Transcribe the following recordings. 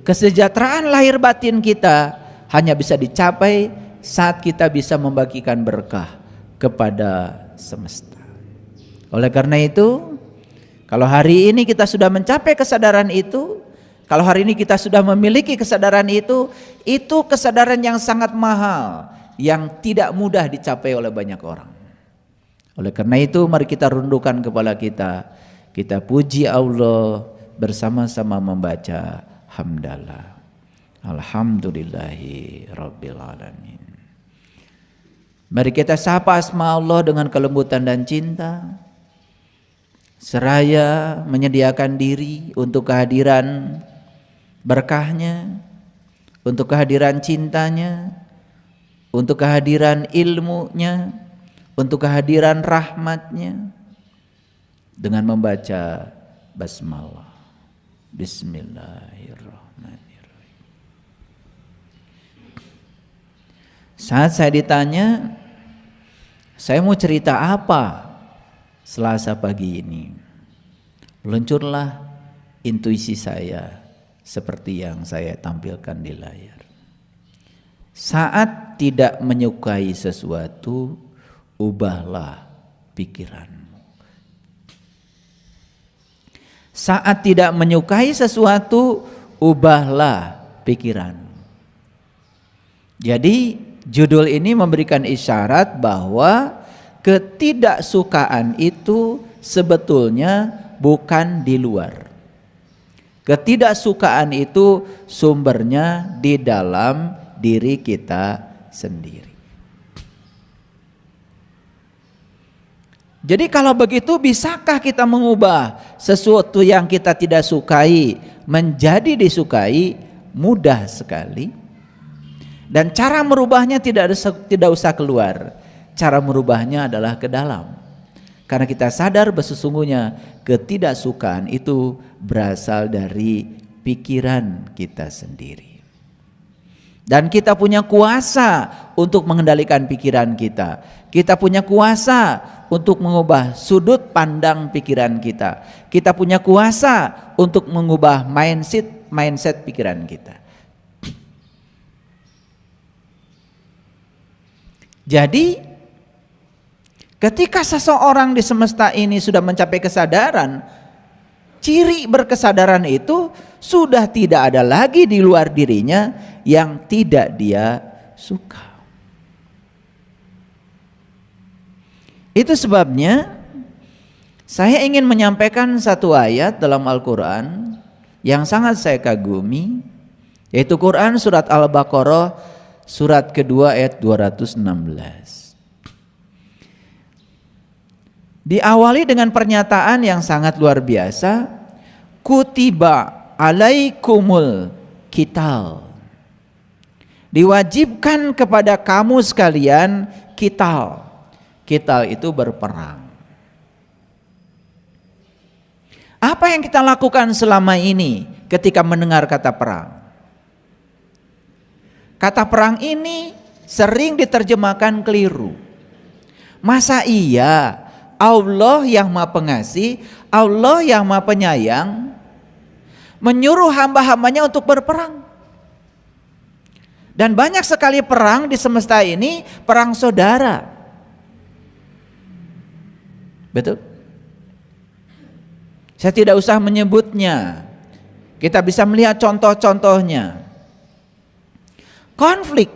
Kesejahteraan lahir batin kita hanya bisa dicapai saat kita bisa membagikan berkah kepada semesta. Oleh karena itu, kalau hari ini kita sudah mencapai kesadaran itu, kalau hari ini kita sudah memiliki kesadaran itu kesadaran yang sangat mahal, yang tidak mudah dicapai oleh banyak orang. Oleh karena itu, mari kita rundukkan kepala kita puji Allah bersama-sama membaca hamdalah. Alhamdulillahi Rabbil Alamin. Mari kita sapa asma Allah dengan kelembutan dan cinta, seraya menyediakan diri untuk kehadiran berkahnya, untuk kehadiran cintanya, untuk kehadiran ilmunya, untuk kehadiran rahmatnya, dengan membaca basmalah. Bismillahirrahmanirrahim. Saat saya ditanya, saya mau cerita apa Selasa pagi ini, luncurlah intuisi saya seperti yang saya tampilkan di layar. Saat tidak menyukai sesuatu, ubahlah pikiranmu. Saat tidak menyukai sesuatu, ubahlah pikiranmu. Jadi judul ini memberikan isyarat bahwa ketidaksukaan itu sebetulnya bukan di luar. Ketidaksukaan itu sumbernya di dalam diri kita sendiri. Jadi kalau begitu, bisakah kita mengubah sesuatu yang kita tidak sukai menjadi disukai? Mudah sekali. Dan cara merubahnya tidak usah keluar. Cara merubahnya adalah ke dalam. Karena kita sadar bahwa sesungguhnya ketidaksukaan itu berasal dari pikiran kita sendiri. Dan kita punya kuasa untuk mengendalikan pikiran kita. Kita punya kuasa untuk mengubah sudut pandang pikiran kita. Kita punya kuasa untuk mengubah mindset pikiran kita. Jadi ketika seseorang di semesta ini sudah mencapai kesadaran, ciri berkesadaran itu sudah tidak ada lagi di luar dirinya yang tidak dia suka. Itu sebabnya saya ingin menyampaikan satu ayat dalam Al-Quran yang sangat saya kagumi, yaitu Quran surat Al-Baqarah surat kedua ayat 216. Diawali dengan pernyataan yang sangat luar biasa, kutiba alaikumul qital. Diwajibkan kepada kamu sekalian qital. Qital itu berperang. Apa yang kita lakukan selama ini ketika mendengar kata perang? Kata perang ini sering diterjemahkan keliru. Masa iya Allah yang Maha Pengasih, Allah yang Maha Penyayang menyuruh hamba-hambanya untuk berperang? Dan banyak sekali perang di semesta ini, perang saudara. Betul? Saya tidak usah menyebutnya. Kita bisa melihat contoh-contohnya. Konflik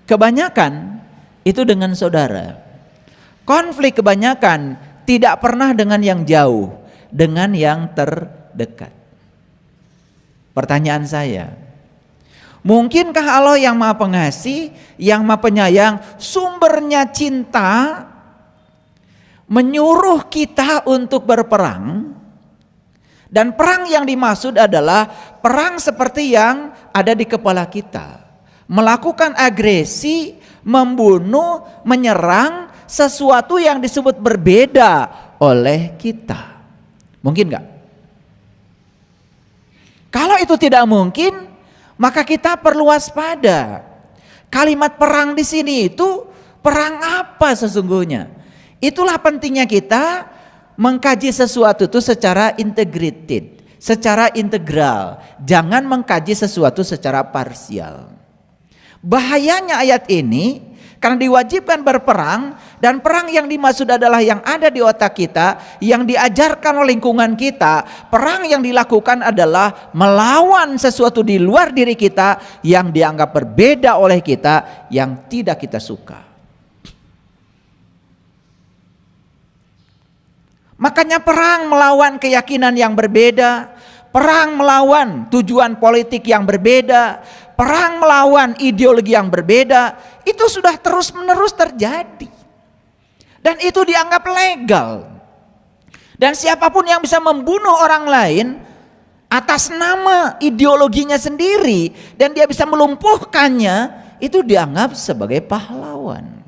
kebanyakan itu dengan saudara. Konflik kebanyakan tidak pernah dengan yang jauh, dengan yang terdekat. Pertanyaan saya, mungkinkah Allah yang Maha Pengasih, yang Maha Penyayang, sumbernya cinta, menyuruh kita untuk berperang? Dan perang yang dimaksud adalah perang seperti yang ada di kepala kita. Melakukan agresi, membunuh, menyerang sesuatu yang disebut berbeda oleh kita. Mungkin enggak? Kalau itu tidak mungkin, maka kita perlu waspada. Kalimat perang di sini itu perang apa sesungguhnya? Itulah pentingnya kita mengkaji sesuatu itu secara integrated, secara integral, jangan mengkaji sesuatu secara parsial. Bahayanya ayat ini karena diwajibkan berperang, dan perang yang dimaksud adalah yang ada di otak kita, yang diajarkan oleh lingkungan kita. Perang yang dilakukan adalah melawan sesuatu di luar diri kita yang dianggap berbeda oleh kita, yang tidak kita suka. Makanya perang melawan keyakinan yang berbeda, perang melawan tujuan politik yang berbeda, perang melawan ideologi yang berbeda, itu sudah terus-menerus terjadi. Dan itu dianggap legal. Dan siapapun yang bisa membunuh orang lain atas nama ideologinya sendiri, dan dia bisa melumpuhkannya, itu dianggap sebagai pahlawan.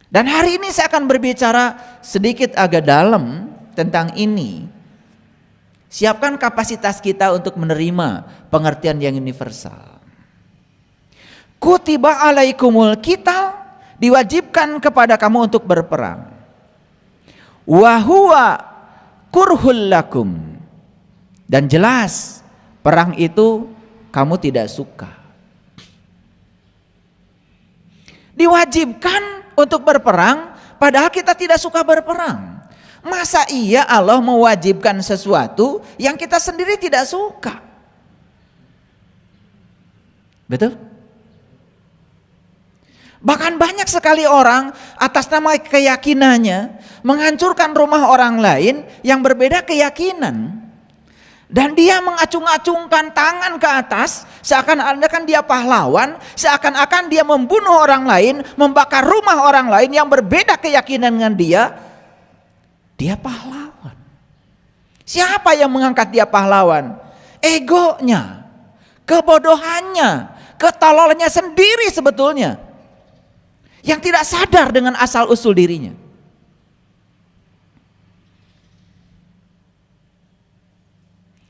Dan hari ini saya akan berbicara sedikit agak dalam tentang ini. Siapkan kapasitas kita untuk menerima pengertian yang universal. Kutiba alaikumul qital, diwajibkan kepada kamu untuk berperang. Wa huwa kurhul lakum, dan jelas perang itu kamu tidak suka. Diwajibkan untuk berperang padahal kita tidak suka berperang. Masa iya Allah mewajibkan sesuatu yang kita sendiri tidak suka? Betul? Bahkan banyak sekali orang atas nama keyakinannya menghancurkan rumah orang lain yang berbeda keyakinan. Dan dia mengacung-acungkan tangan ke atas seakan-akan dia pahlawan, seakan-akan dia membunuh orang lain, membakar rumah orang lain yang berbeda keyakinan dengan dia. Dia pahlawan. Siapa yang mengangkat dia pahlawan? Egonya, kebodohannya, ketololannya sendiri sebetulnya, yang tidak sadar dengan asal usul dirinya.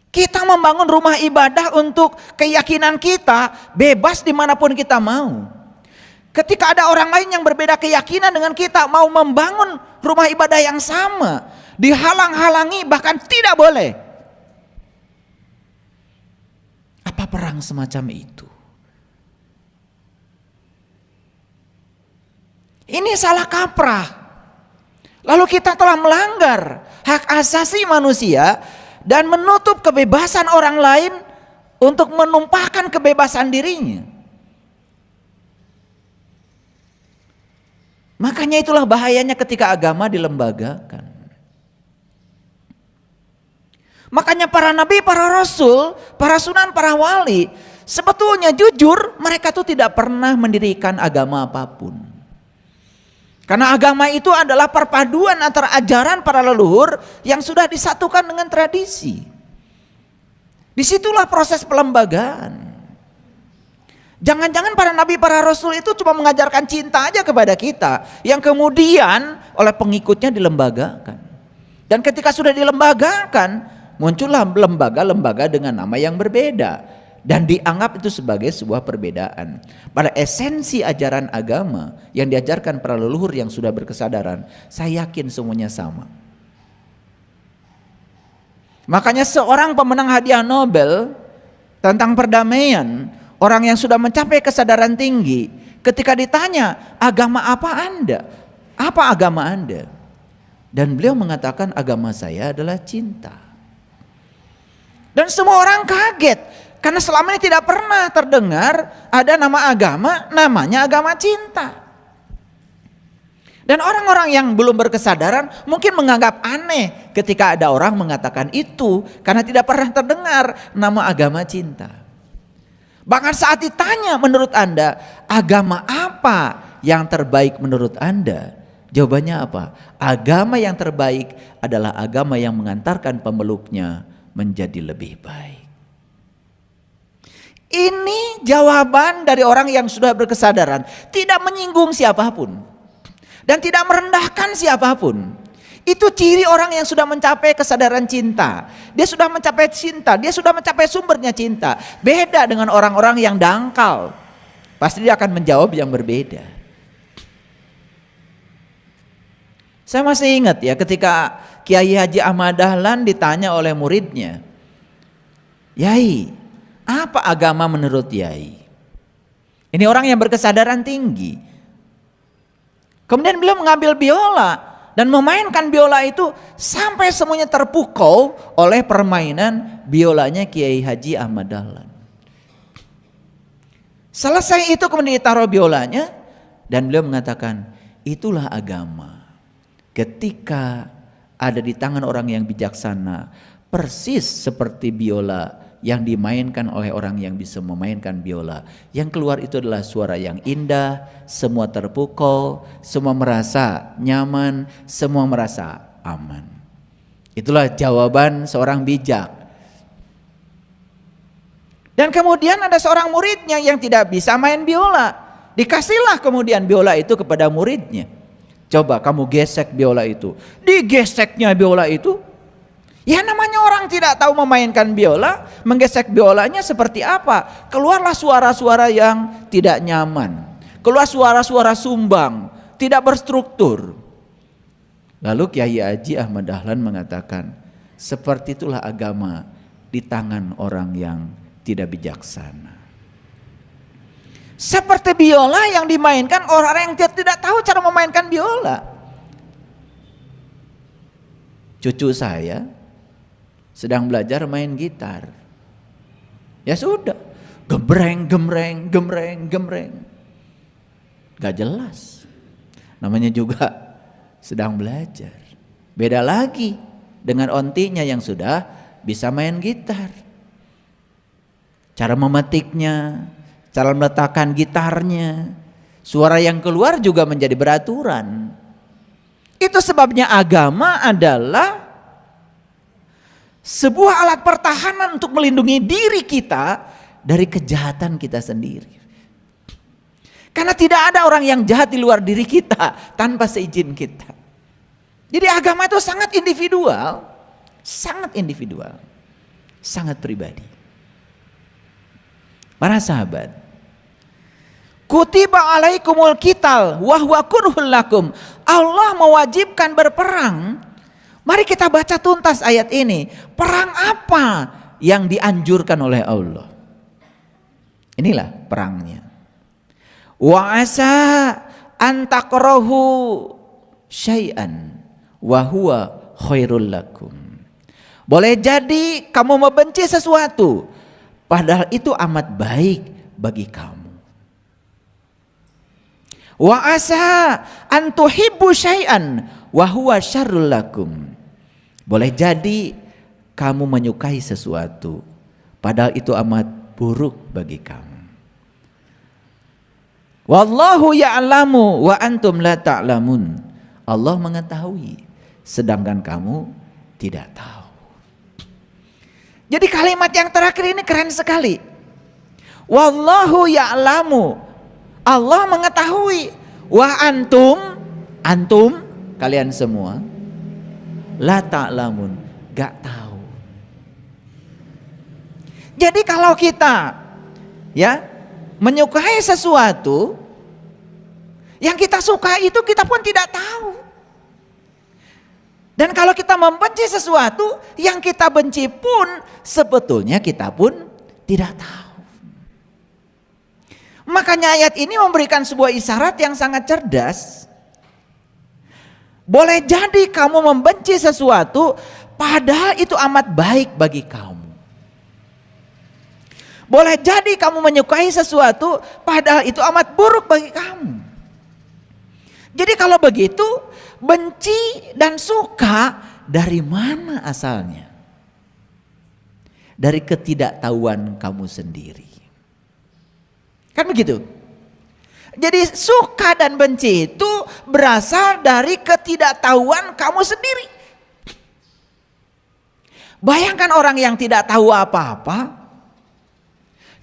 Kita membangun rumah ibadah untuk keyakinan kita, bebas dimanapun kita mau. Ketika ada orang lain yang berbeda keyakinan dengan kita, mau membangun rumah ibadah yang sama, dihalang-halangi, bahkan tidak boleh. Apa perang semacam itu? Ini salah kaprah. Lalu kita telah melanggar hak asasi manusia dan menutup kebebasan orang lain untuk menumpahkan kebebasan dirinya. Makanya itulah bahayanya ketika agama dilembagakan. Makanya para nabi, para rasul, para sunan, para wali, sebetulnya jujur mereka tuh tidak pernah mendirikan agama apapun. Karena agama itu adalah perpaduan antara ajaran para leluhur yang sudah disatukan dengan tradisi. Disitulah proses pelembagaan. Jangan-jangan para nabi, para rasul itu cuma mengajarkan cinta aja kepada kita, yang kemudian oleh pengikutnya dilembagakan. Dan ketika sudah dilembagakan, muncullah lembaga-lembaga dengan nama yang berbeda. Dan dianggap itu sebagai sebuah perbedaan. Pada esensi ajaran agama yang diajarkan para leluhur yang sudah berkesadaran, saya yakin semuanya sama. Makanya seorang pemenang hadiah Nobel tentang perdamaian, orang yang sudah mencapai kesadaran tinggi, ketika ditanya, agama apa Anda? Apa agama Anda? Dan beliau mengatakan, agama saya adalah cinta. Dan semua orang kaget. Karena selama ini tidak pernah terdengar ada nama agama, namanya agama cinta. Dan orang-orang yang belum berkesadaran mungkin menganggap aneh ketika ada orang mengatakan itu, karena tidak pernah terdengar nama agama cinta. Bahkan saat ditanya, menurut Anda agama apa yang terbaik menurut Anda? Jawabannya apa? Agama yang terbaik adalah agama yang mengantarkan pemeluknya menjadi lebih baik. Ini jawaban dari orang yang sudah berkesadaran, tidak menyinggung siapapun dan tidak merendahkan siapapun. Itu ciri orang yang sudah mencapai kesadaran cinta. Dia sudah mencapai cinta, dia sudah mencapai sumbernya cinta. Beda dengan orang-orang yang dangkal. Pasti dia akan menjawab yang berbeda. Saya masih ingat ya ketika Kiai Haji Ahmad Dahlan ditanya oleh muridnya, "Yai, apa agama menurut Yai?" Ini orang yang berkesadaran tinggi. Kemudian beliau mengambil biola dan memainkan biola itu sampai semuanya terpukau oleh permainan biolanya Kiai Haji Ahmad Dahlan. Selesai itu kemudian ditaruh biolanya dan beliau mengatakan, itulah agama. Ketika ada di tangan orang yang bijaksana, persis seperti biola yang dimainkan oleh orang yang bisa memainkan biola. Yang keluar itu adalah suara yang indah, semua terpukau, semua merasa nyaman, semua merasa aman. Itulah jawaban seorang bijak. Dan kemudian ada seorang muridnya yang tidak bisa main biola. Dikasihlah kemudian biola itu kepada muridnya. Coba kamu gesek biola itu. Digeseknya biola itu. Ya namanya orang tidak tahu memainkan biola. Menggesek biolanya seperti apa? Keluarlah suara-suara yang tidak nyaman. Keluar suara-suara sumbang. Tidak berstruktur. Lalu Kiai Haji Ahmad Dahlan mengatakan, seperti itulah agama di tangan orang yang tidak bijaksana. Seperti biola yang dimainkan orang yang tidak tahu cara memainkan biola. Cucu saya sedang belajar main gitar. Ya sudah, gembreng, gembreng, gembreng, gembreng. Gak jelas. Namanya juga sedang belajar. Beda lagi dengan ontinya yang sudah bisa main gitar. Cara memetiknya, cara meletakkan gitarnya, suara yang keluar juga menjadi beraturan. Itu sebabnya agama adalah sebuah alat pertahanan untuk melindungi diri kita dari kejahatan kita sendiri. Karena tidak ada orang yang jahat di luar diri kita tanpa seizin kita. Jadi agama itu sangat individual, sangat pribadi. Para sahabat, kutiba alaikumul qital wa huwa kurhul lakum. Allah mewajibkan berperang. Mari kita baca tuntas ayat ini. Perang apa yang dianjurkan oleh Allah? Inilah perangnya. Wa asa an takrahu syai'an wa huwa khairul lakum. Boleh jadi kamu membenci sesuatu, padahal itu amat baik bagi kamu. Wa asa an tuhibbu syai'an wa huwa syarrul lakum. Boleh jadi kamu menyukai sesuatu, padahal itu amat buruk bagi kamu. Wallahu ya'lamu wa antum la ta'lamun. Allah mengetahui, sedangkan kamu tidak tahu. Jadi kalimat yang terakhir ini keren sekali. Wallahu ya'lamu. Allah mengetahui. Wa antum kalian semua la ta'lamun, gak tahu. Jadi kalau kita ya menyukai sesuatu, yang kita suka itu kita pun tidak tahu. Dan kalau kita membenci sesuatu, yang kita benci pun sebetulnya kita pun tidak tahu. Makanya ayat ini memberikan sebuah isyarat yang sangat cerdas. Boleh jadi kamu membenci sesuatu, padahal itu amat baik bagi kamu. Boleh jadi kamu menyukai sesuatu, padahal itu amat buruk bagi kamu. Jadi kalau begitu, benci dan suka dari mana asalnya? Dari ketidaktahuan kamu sendiri. Kan begitu? Jadi suka dan benci itu berasal dari ketidaktahuan kamu sendiri. Bayangkan orang yang tidak tahu apa-apa,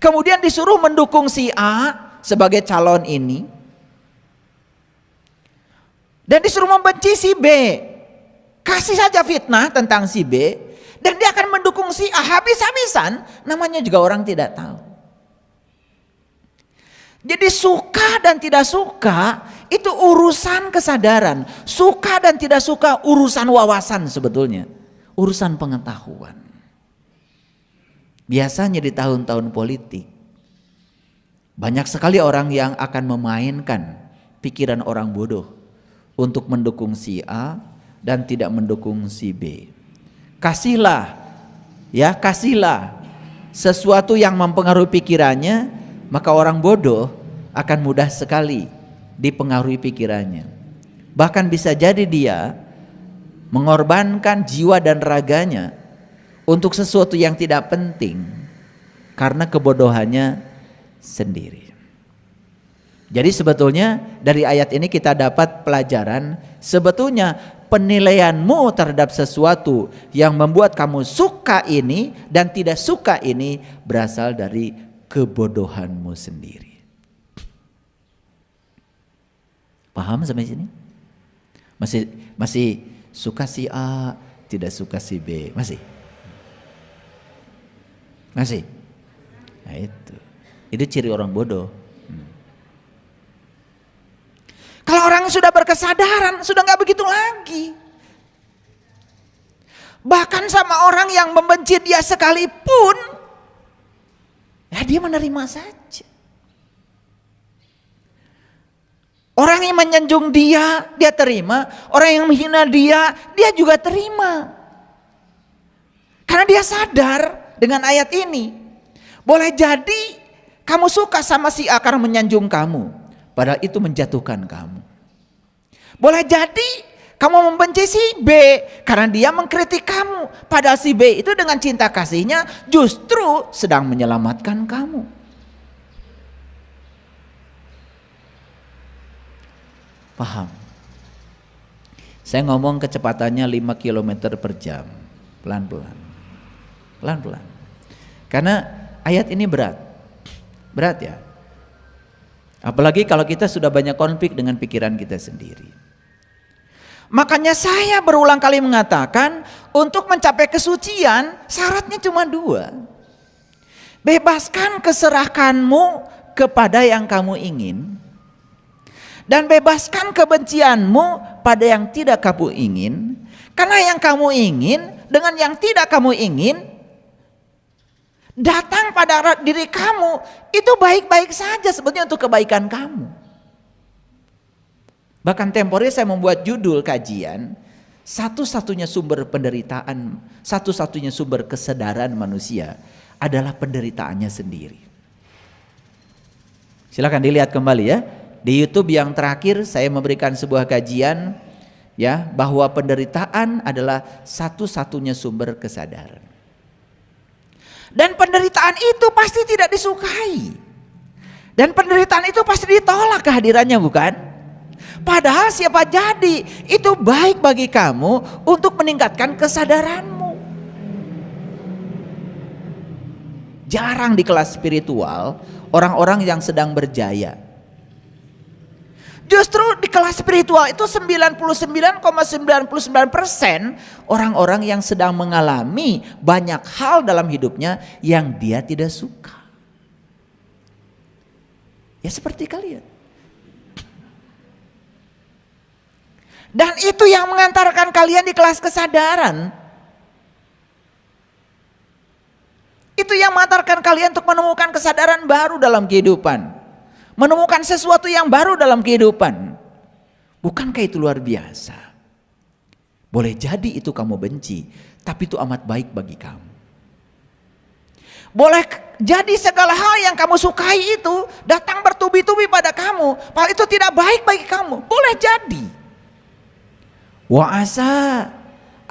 kemudian disuruh mendukung si A sebagai calon ini, dan disuruh membenci si B. Kasih saja fitnah tentang si B, dan dia akan mendukung si A habis-habisan. Namanya juga orang tidak tahu. Jadi suka dan tidak suka itu urusan kesadaran. Suka dan tidak suka urusan wawasan sebetulnya. Urusan pengetahuan. Biasanya di tahun-tahun politik, banyak sekali orang yang akan memainkan pikiran orang bodoh untuk mendukung si A dan tidak mendukung si B. Kasihlah sesuatu yang mempengaruhi pikirannya, maka orang bodoh akan mudah sekali dipengaruhi pikirannya. Bahkan bisa jadi dia mengorbankan jiwa dan raganya untuk sesuatu yang tidak penting karena kebodohannya sendiri. Jadi sebetulnya dari ayat ini kita dapat pelajaran, sebetulnya penilaianmu terhadap sesuatu yang membuat kamu suka ini dan tidak suka ini berasal dari kebodohanmu sendiri. Paham sampai sini? Masih suka si A, tidak suka si B, masih? Nah itu ciri orang bodoh. Kalau orang sudah berkesadaran, sudah nggak begitu lagi. Bahkan sama orang yang membenci dia sekalipun, ya dia menerima saja. Orang yang menyanjung dia terima. Orang yang menghina dia juga terima. Karena dia sadar dengan ayat ini. Boleh jadi kamu suka sama si A karena menyanjung kamu, padahal itu menjatuhkan kamu. Boleh jadi kamu membenci si B karena dia mengkritik kamu, padahal si B itu dengan cinta kasihnya justru sedang menyelamatkan kamu. Paham? Saya ngomong kecepatannya 5 km per jam, pelan-pelan. Karena ayat ini berat ya. Apalagi kalau kita sudah banyak konflik dengan pikiran kita sendiri. Makanya saya berulang kali mengatakan, untuk mencapai kesucian syaratnya cuma 2. Bebaskan keserahkanmu kepada yang kamu ingin, dan bebaskan kebencianmu pada yang tidak kamu ingin. Karena yang kamu ingin dengan yang tidak kamu ingin datang pada diri kamu, itu baik-baik saja sebetulnya untuk kebaikan kamu. Bahkan tempornya saya membuat judul kajian, satu-satunya sumber penderitaan, satu-satunya sumber kesadaran manusia adalah penderitaannya sendiri. Silakan dilihat kembali ya. Di YouTube yang terakhir saya memberikan sebuah kajian ya, bahwa penderitaan adalah satu-satunya sumber kesadaran. Dan penderitaan itu pasti tidak disukai. Dan penderitaan itu pasti ditolak kehadirannya, bukan? Padahal siapa jadi itu baik bagi kamu untuk meningkatkan kesadaranmu. Jarang di kelas spiritual orang-orang yang sedang berjaya. Justru di kelas spiritual itu 99,99% orang-orang yang sedang mengalami banyak hal dalam hidupnya yang dia tidak suka. Ya seperti kalian. Dan itu yang mengantarkan kalian di kelas kesadaran. Itu yang mengantarkan kalian untuk menemukan kesadaran baru dalam kehidupan. Menemukan sesuatu yang baru dalam kehidupan. Bukankah itu luar biasa? Boleh jadi itu kamu benci, tapi itu amat baik bagi kamu. Boleh jadi segala hal yang kamu sukai itu datang bertubi-tubi pada kamu, padahal itu tidak baik bagi kamu. Boleh jadi. Wa asa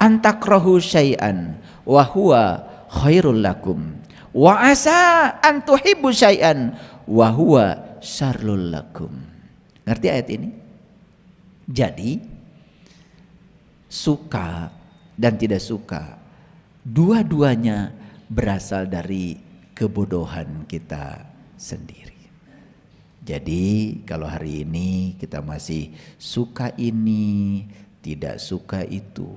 antakrahu syai'an wa huwa khairul lakum. Wa asa antuhibbu syai'an wa huwa syarrul lakum. Ngerti ayat ini? Jadi suka dan tidak suka dua-duanya berasal dari kebodohan kita sendiri. Jadi kalau hari ini kita masih suka ini, tidak suka itu,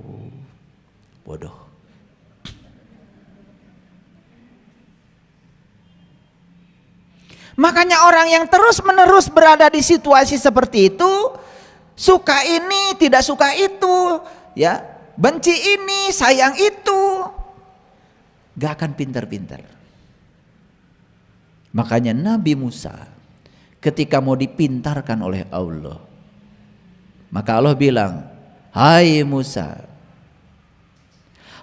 bodoh. Makanya orang yang terus-menerus berada di situasi seperti itu, Suka ini, tidak suka itu, ya. Benci ini, sayang itu. Gak akan pintar-pintar. Makanya Nabi Musa ketika mau dipintarkan oleh Allah, maka Allah bilang, hai Musa,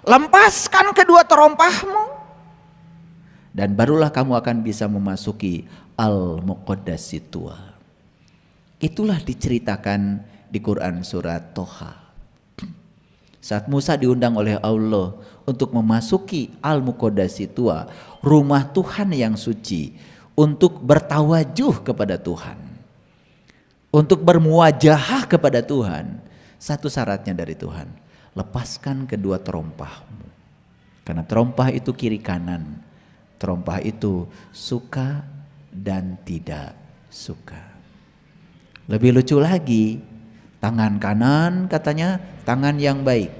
lepaskan kedua terompahmu, dan barulah kamu akan bisa memasuki Al-Muqaddas Tuwa. Itulah diceritakan di Quran surat Toha. Saat Musa diundang oleh Allah untuk memasuki Al-Muqaddas Tuwa, rumah Tuhan yang suci, untuk bertawajuh kepada Tuhan, untuk bermuwajahah kepada Tuhan. Satu syaratnya dari Tuhan, lepaskan kedua terompahmu. Karena terompah itu kiri kanan, terompah itu suka dan tidak suka. Lebih lucu lagi, tangan kanan katanya tangan yang baik,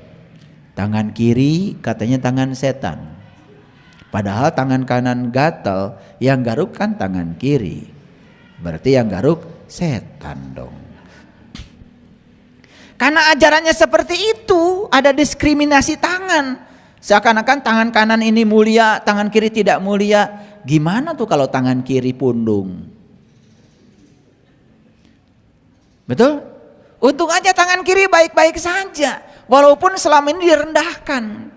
tangan kiri katanya tangan setan. Padahal tangan kanan gatal, yang garuk kan tangan kiri. Berarti yang garuk setan dong. Karena ajarannya seperti itu, ada diskriminasi tangan. Seakan-akan tangan kanan ini mulia, tangan kiri tidak mulia. Gimana tuh kalau tangan kiri pundung? Betul? Untung aja tangan kiri baik-baik saja, walaupun selama ini direndahkan.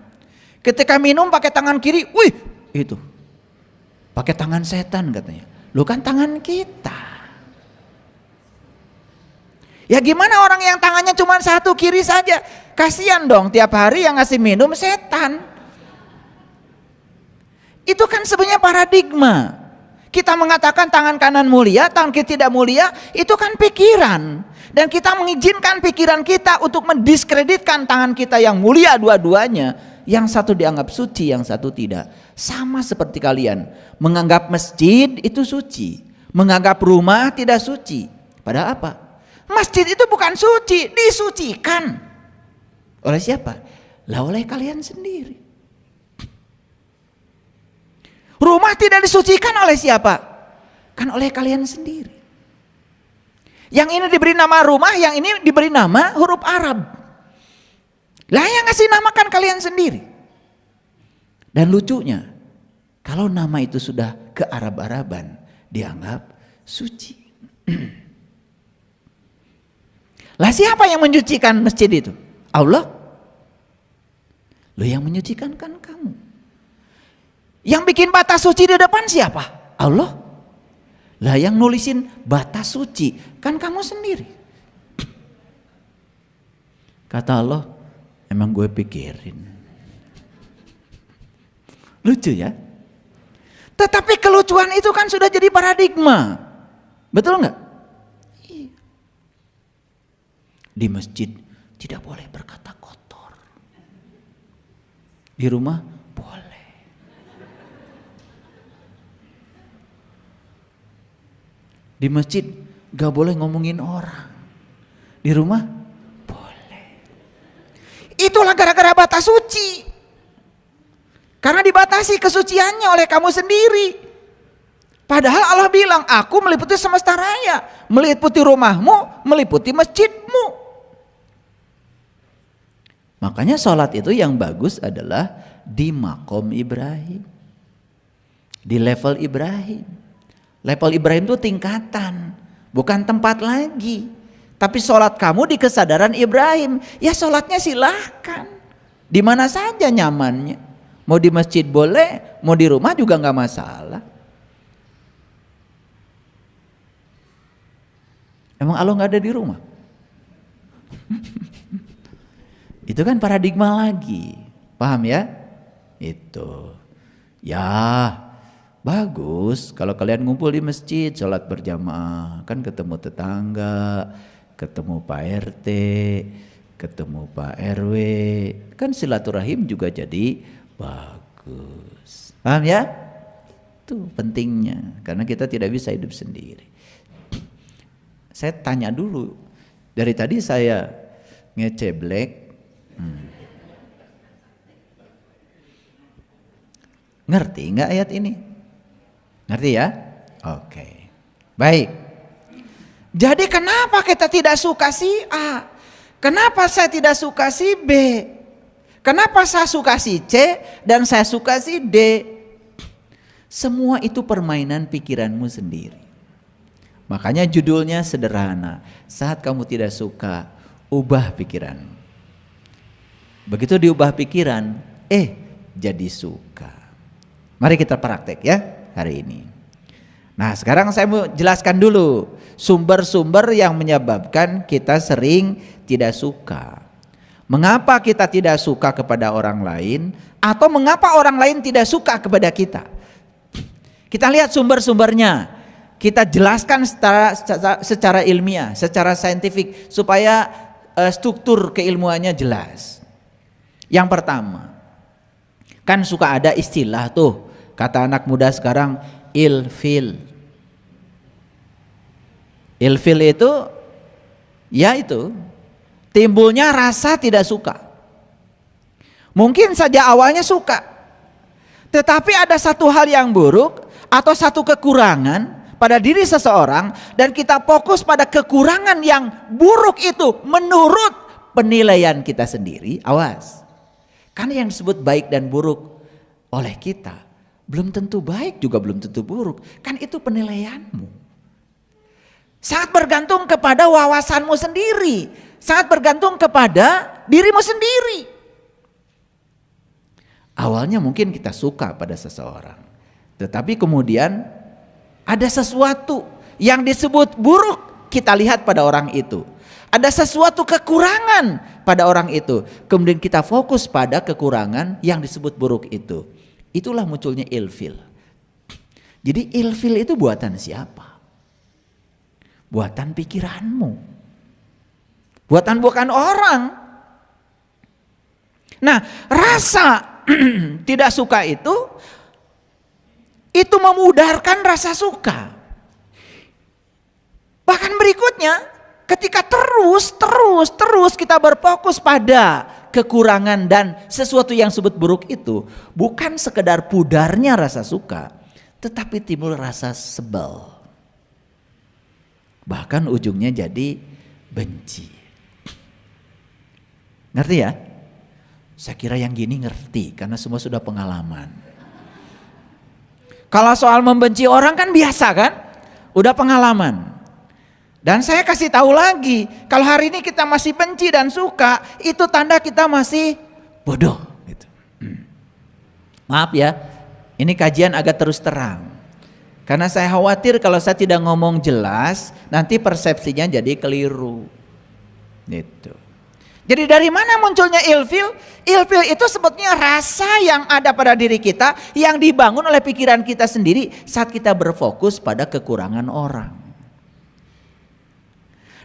Ketika minum pakai tangan kiri, wih, itu pakai tangan setan katanya. Lu kan tangan kita. Ya gimana orang yang tangannya cuma satu kiri saja? Kasihan dong, tiap hari yang ngasih minum setan. Itu kan sebenarnya paradigma. Kita mengatakan tangan kanan mulia, tangan kiri tidak mulia, itu kan pikiran. Dan kita mengizinkan pikiran kita untuk mendiskreditkan tangan kita yang mulia dua-duanya. Yang satu dianggap suci, yang satu tidak. Sama seperti kalian, menganggap masjid itu suci, menganggap rumah tidak suci. Padahal apa? Masjid itu bukan suci, disucikan. Oleh siapa? Lah oleh kalian sendiri. Rumah tidak disucikan oleh siapa? Kan oleh kalian sendiri. Yang ini diberi nama rumah, yang ini diberi nama huruf Arab. Lah yang ngasih namakan kalian sendiri. Dan lucunya, kalau nama itu sudah ke Arab-Araban, dianggap suci. Lah siapa yang menyucikan masjid itu? Allah. Loh yang menyucikan kan kamu. Yang bikin batas suci di depan siapa? Allah. Lah yang nulisin batas suci kan kamu sendiri. Kata Allah, emang gue pikirin. Lucu ya. Tetapi kelucuan itu kan sudah jadi paradigma. Betul nggak? Iya. Di masjid tidak boleh berkata kotor. Di rumah boleh. Di masjid gak boleh ngomongin orang. Di rumah boleh. Itulah gara-gara batas suci. Karena dibatasi kesuciannya oleh kamu sendiri. Padahal Allah bilang, aku meliputi semesta raya, meliputi rumahmu, meliputi masjidmu. Makanya sholat itu yang bagus adalah di makom Ibrahim, di level Ibrahim. Level Ibrahim itu tingkatan, bukan tempat lagi. Tapi sholat kamu di kesadaran Ibrahim, ya sholatnya silahkan, di mana saja nyamannya. Mau di masjid boleh, mau di rumah juga nggak masalah. Emang Allah nggak ada di rumah? Itu kan paradigma lagi, paham ya? Itu, ya. Bagus kalau kalian ngumpul di masjid, sholat berjamaah, kan ketemu tetangga, ketemu Pak RT, ketemu Pak RW, kan silaturahim juga jadi bagus. Paham ya? Itu pentingnya, karena kita tidak bisa hidup sendiri. Saya tanya dulu, dari tadi saya ngeceblek, ngerti nggak ayat ini? Ngerti ya? Oke. Baik. Jadi kenapa kita tidak suka si A? Kenapa saya tidak suka si B? Kenapa saya suka si C dan saya suka si D? Semua itu permainan pikiranmu sendiri. Makanya judulnya sederhana. Saat kamu tidak suka, ubah pikiran. Begitu diubah pikiran, jadi suka. Mari kita praktek ya hari ini. Nah, sekarang saya mau jelaskan dulu sumber-sumber yang menyebabkan kita sering tidak suka. Mengapa kita tidak suka kepada orang lain, atau mengapa orang lain tidak suka kepada kita? Kita lihat sumber-sumbernya. Kita jelaskan secara ilmiah, secara saintifik, supaya struktur keilmuannya jelas. Yang pertama, kan suka ada istilah tuh, kata anak muda sekarang, ilfil. Ilfil itu, ya itu, timbulnya rasa tidak suka. Mungkin saja awalnya suka, tetapi ada satu hal yang buruk atau satu kekurangan pada diri seseorang, dan kita fokus pada kekurangan yang buruk itu menurut penilaian kita sendiri. Awas, karena yang disebut baik dan buruk oleh kita belum tentu baik juga belum tentu buruk, kan itu penilaianmu. Sangat bergantung kepada wawasanmu sendiri, sangat bergantung kepada dirimu sendiri. Awalnya mungkin kita suka pada seseorang, tetapi kemudian ada sesuatu yang disebut buruk kita lihat pada orang itu. Ada sesuatu kekurangan pada orang itu, kemudian kita fokus pada kekurangan yang disebut buruk itu. Itulah munculnya ilfil. Jadi ilfil itu buatan siapa? Buatan pikiranmu, bukan orang. Nah, rasa tidak suka itu memudarkan rasa suka. Bahkan berikutnya, ketika terus kita berfokus pada kekurangan dan sesuatu yang disebut buruk itu, bukan sekedar pudarnya rasa suka, tetapi timbul rasa sebel. Bahkan ujungnya jadi benci. Ngerti ya? Saya kira yang gini ngerti karena semua sudah pengalaman. Kalau soal membenci orang kan biasa kan? Udah pengalaman. Dan saya kasih tahu lagi, kalau hari ini kita masih benci dan suka, itu tanda kita masih bodoh gitu. Maaf ya, ini kajian agak terus terang. Karena saya khawatir kalau saya tidak ngomong jelas, nanti persepsinya jadi keliru. Gitu. Jadi dari mana munculnya ilfil? Ilfil itu sebetulnya rasa yang ada pada diri kita, yang dibangun oleh pikiran kita sendiri saat kita berfokus pada kekurangan orang.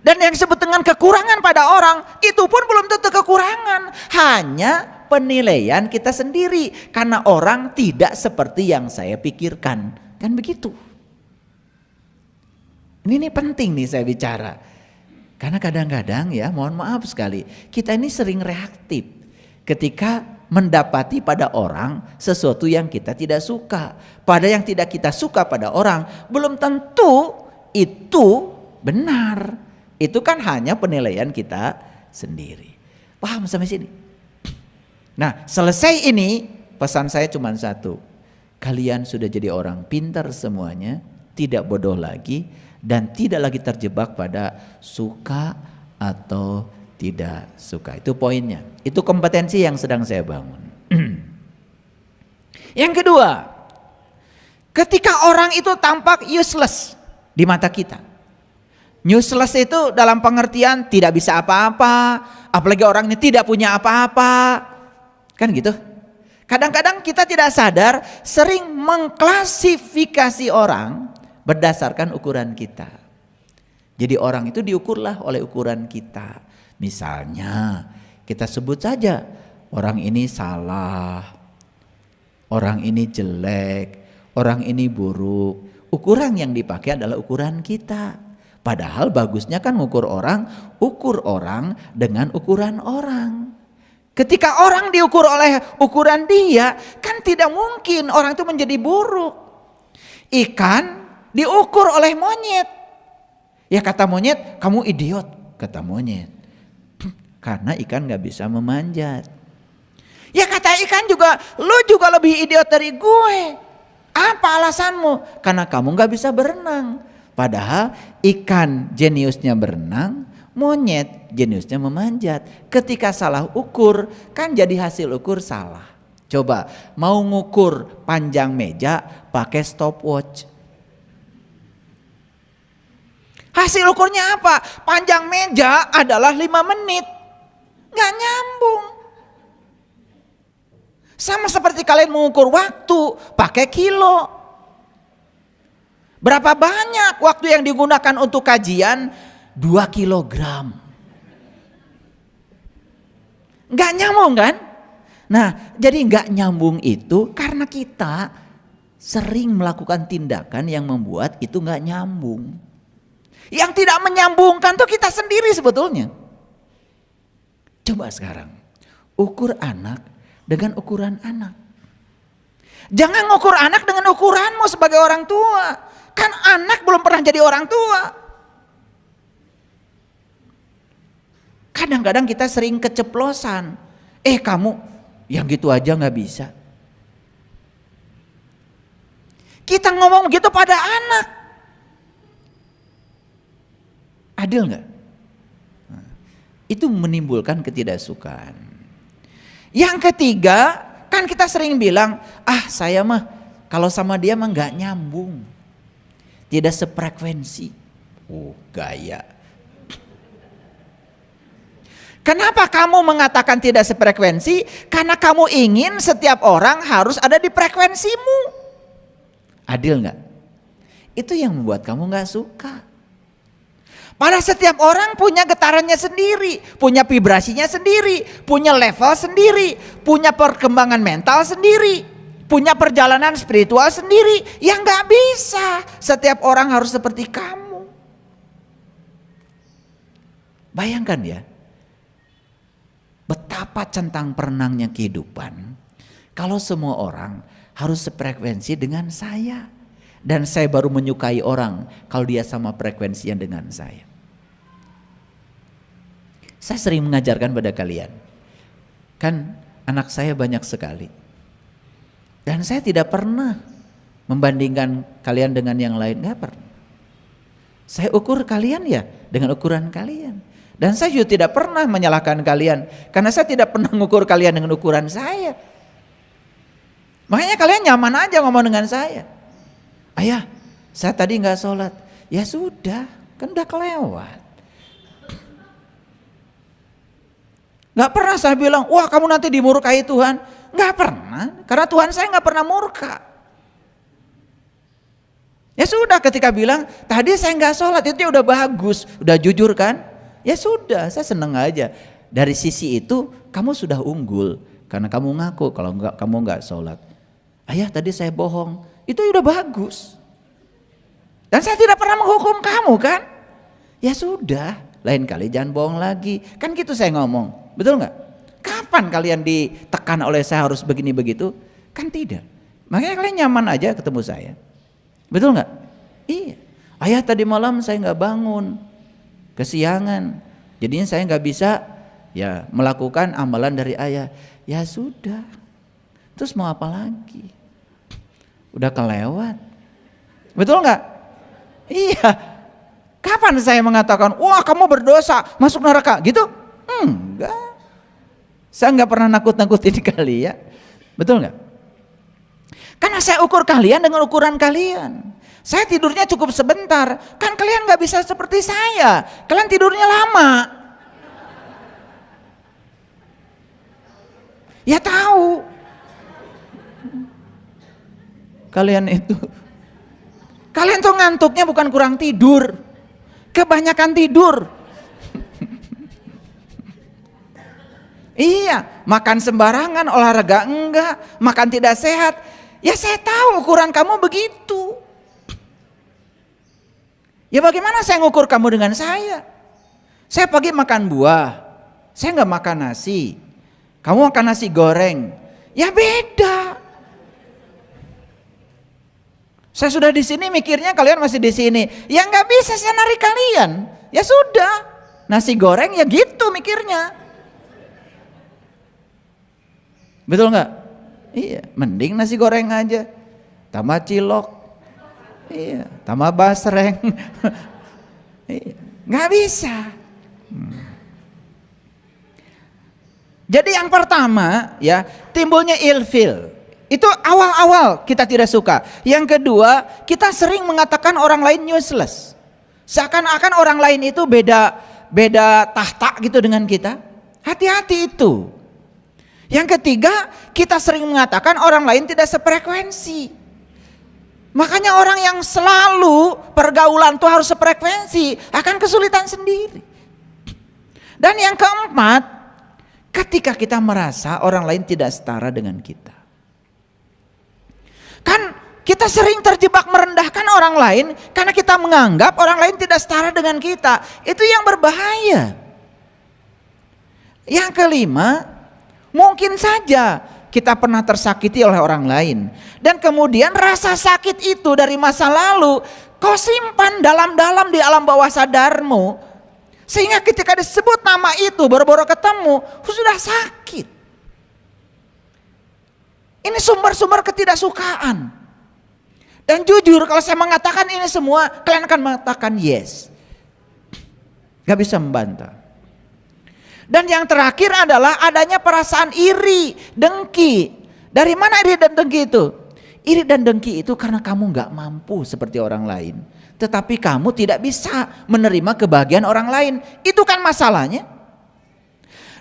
Dan yang disebut dengan kekurangan pada orang, itu pun belum tentu kekurangan. Hanya penilaian kita sendiri. Karena orang tidak seperti yang saya pikirkan. Kan begitu. Ini penting nih saya bicara. Karena kadang-kadang ya, mohon maaf sekali, kita ini sering reaktif ketika mendapati pada orang sesuatu yang kita tidak suka. Pada yang tidak kita suka pada orang, belum tentu itu benar. Itu kan hanya penilaian kita sendiri. Paham sampai sini? Nah, selesai ini pesan saya cuma satu. Kalian sudah jadi orang pintar semuanya, tidak bodoh lagi, dan tidak lagi terjebak pada suka atau tidak suka. Itu poinnya. Itu kompetensi yang sedang saya bangun. Yang kedua, ketika orang itu tampak useless di mata kita. Useless itu dalam pengertian tidak bisa apa-apa, apalagi orang ini tidak punya apa-apa. Kan gitu. Kadang-kadang kita tidak sadar sering mengklasifikasi orang berdasarkan ukuran kita. Jadi orang itu diukurlah oleh ukuran kita. Misalnya kita sebut saja orang ini salah, orang ini jelek, orang ini buruk. Ukuran yang dipakai adalah ukuran kita. Padahal bagusnya kan ukur orang dengan ukuran orang. Ketika orang diukur oleh ukuran dia, kan tidak mungkin orang itu menjadi buruk. Ikan diukur oleh monyet. Ya kata monyet, kamu idiot, kata monyet. Karena ikan gak bisa memanjat. Ya kata ikan juga, lu juga lebih idiot dari gue. Apa alasanmu? Karena kamu gak bisa berenang. Padahal ikan jeniusnya berenang, monyet jeniusnya memanjat. Ketika salah ukur, kan jadi hasil ukur salah. Coba mau ngukur panjang meja pakai stopwatch. Hasil ukurnya apa? Panjang meja adalah 5 menit. Gak nyambung. Sama seperti kalian mengukur waktu pakai kilo. Berapa banyak waktu yang digunakan untuk kajian? 2 kilogram. Gak nyambung kan? Nah, jadi gak nyambung itu karena kita sering melakukan tindakan yang membuat itu gak nyambung. Yang tidak menyambungkan tuh kita sendiri sebetulnya. Coba sekarang, ukur anak dengan ukuran anak. Jangan ngukur anak dengan ukuranmu sebagai orang tua. Kan anak belum pernah jadi orang tua. Kadang-kadang kita sering keceplosan. Kamu yang gitu aja gak bisa. Kita ngomong gitu pada anak. Adil gak? Itu menimbulkan ketidaksukaan. Yang ketiga, kan kita sering bilang, saya mah kalau sama dia mah gak nyambung. Tidak sefrekuensi. Gaya. Kenapa kamu mengatakan tidak sefrekuensi? Karena kamu ingin setiap orang harus ada di frekuensimu. Adil gak? Itu yang membuat kamu gak suka. Pada setiap orang punya getarannya sendiri, punya vibrasinya sendiri, punya level sendiri, punya perkembangan mental sendiri, punya perjalanan spiritual sendiri. Yang gak bisa setiap orang harus seperti kamu. Bayangkan ya, betapa centang perenangnya kehidupan kalau semua orang harus sefrekuensi dengan saya. Dan saya baru menyukai orang kalau dia sama frekuensinya dengan saya. Saya sering mengajarkan pada kalian. Kan anak saya banyak sekali. Dan saya tidak pernah membandingkan kalian dengan yang lain. Gak pernah. Saya ukur kalian ya dengan ukuran kalian. Dan saya juga tidak pernah menyalahkan kalian. Karena saya tidak pernah mengukur kalian dengan ukuran saya. Makanya kalian nyaman aja ngomong dengan saya. Ayah, saya tadi gak sholat. Ya sudah, kan udah kelewat. Gak pernah saya bilang, wah kamu nanti dimurkai Tuhan. Gak pernah, karena Tuhan saya gak pernah murka. Ya sudah, ketika bilang, tadi saya gak sholat, itu udah bagus. Udah jujur kan? Ya sudah, saya seneng aja. Dari sisi itu, kamu sudah unggul. Karena kamu ngaku kalau kamu gak sholat. Ayah tadi saya bohong. Itu udah bagus. Dan saya tidak pernah menghukum kamu kan? Ya sudah, lain kali jangan bohong lagi. Kan gitu saya ngomong, betul gak? Kapan kalian ditekan oleh saya harus begini begitu? Kan tidak. Makanya kalian nyaman aja ketemu saya. Betul gak? Iya. Ayah tadi malam saya gak bangun, kesiangan. Jadinya saya gak bisa ya melakukan amalan dari ayah. Ya sudah. Terus mau apa lagi? Udah kelewat. Betul gak? Iya. Kapan saya mengatakan, wah kamu berdosa, masuk neraka, gitu? Enggak. Saya enggak pernah nakut-nakutin kalian. Betul gak? Karena saya ukur kalian dengan ukuran kalian. Saya tidurnya cukup sebentar. Kan kalian gak bisa seperti saya. Kalian tidurnya lama. Ya tahu. Kalian tuh ngantuknya bukan kurang tidur, kebanyakan tidur. Iya, makan sembarangan, olahraga enggak, makan tidak sehat. Ya saya tahu ukuran kamu begitu. Ya bagaimana saya ngukur kamu dengan saya? Saya pagi makan buah, saya enggak makan nasi. Kamu makan nasi goreng, ya beda. Saya sudah di sini mikirnya kalian masih di sini. Ya nggak bisa saya narik kalian. Ya sudah, nasi goreng ya gitu mikirnya. Betul nggak? Iya, mending nasi goreng aja. Tambah cilok. Iya, tambah basreng. Iya, nggak bisa. Jadi yang pertama ya, timbulnya ilfil. Itu awal-awal kita tidak suka. Yang kedua, kita sering mengatakan orang lain useless. Seakan-akan orang lain itu beda tahta gitu dengan kita. Hati-hati itu. Yang ketiga, kita sering mengatakan orang lain tidak sefrekuensi. Makanya orang yang selalu pergaulan itu harus sefrekuensi akan kesulitan sendiri. Dan yang keempat, ketika kita merasa orang lain tidak setara dengan kita. Kan kita sering terjebak merendahkan orang lain karena kita menganggap orang lain tidak setara dengan kita. Itu yang berbahaya. Yang kelima, mungkin saja kita pernah tersakiti oleh orang lain. Dan kemudian rasa sakit itu dari masa lalu kau simpan dalam-dalam di alam bawah sadarmu. Sehingga ketika disebut nama itu baru-baru ketemu sudah sakit. Ini sumber-sumber ketidaksukaan. Dan jujur kalau saya mengatakan ini semua, kalian akan mengatakan yes. Gak bisa membantah. Dan yang terakhir adalah adanya perasaan iri, dengki. Dari mana iri dan dengki itu? Iri dan dengki itu karena kamu gak mampu seperti orang lain. Tetapi kamu tidak bisa menerima kebahagiaan orang lain. Itu kan masalahnya.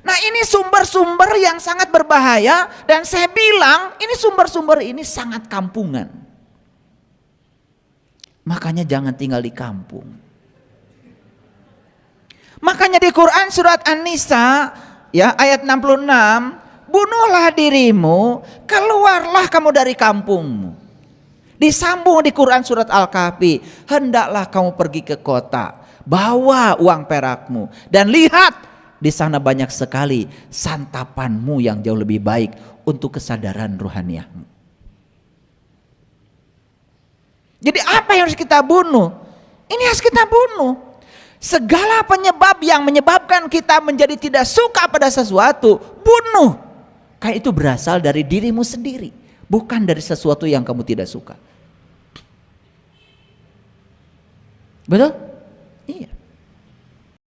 Nah ini sumber-sumber yang sangat berbahaya dan saya bilang ini sumber-sumber ini sangat kampungan. Makanya jangan tinggal di kampung. Makanya di Quran surat An-Nisa ya ayat 66, bunuhlah dirimu, keluarlah kamu dari kampungmu. Disambung di Quran surat Al-Kahfi, hendaklah kamu pergi ke kota, bawa uang perakmu dan lihat di sana banyak sekali santapanmu yang jauh lebih baik untuk kesadaran rohaniahmu. Jadi apa yang harus kita bunuh? Ini harus kita bunuh. Segala penyebab yang menyebabkan kita menjadi tidak suka pada sesuatu, bunuh. Kayak itu berasal dari dirimu sendiri, bukan dari sesuatu yang kamu tidak suka. Betul? Iya.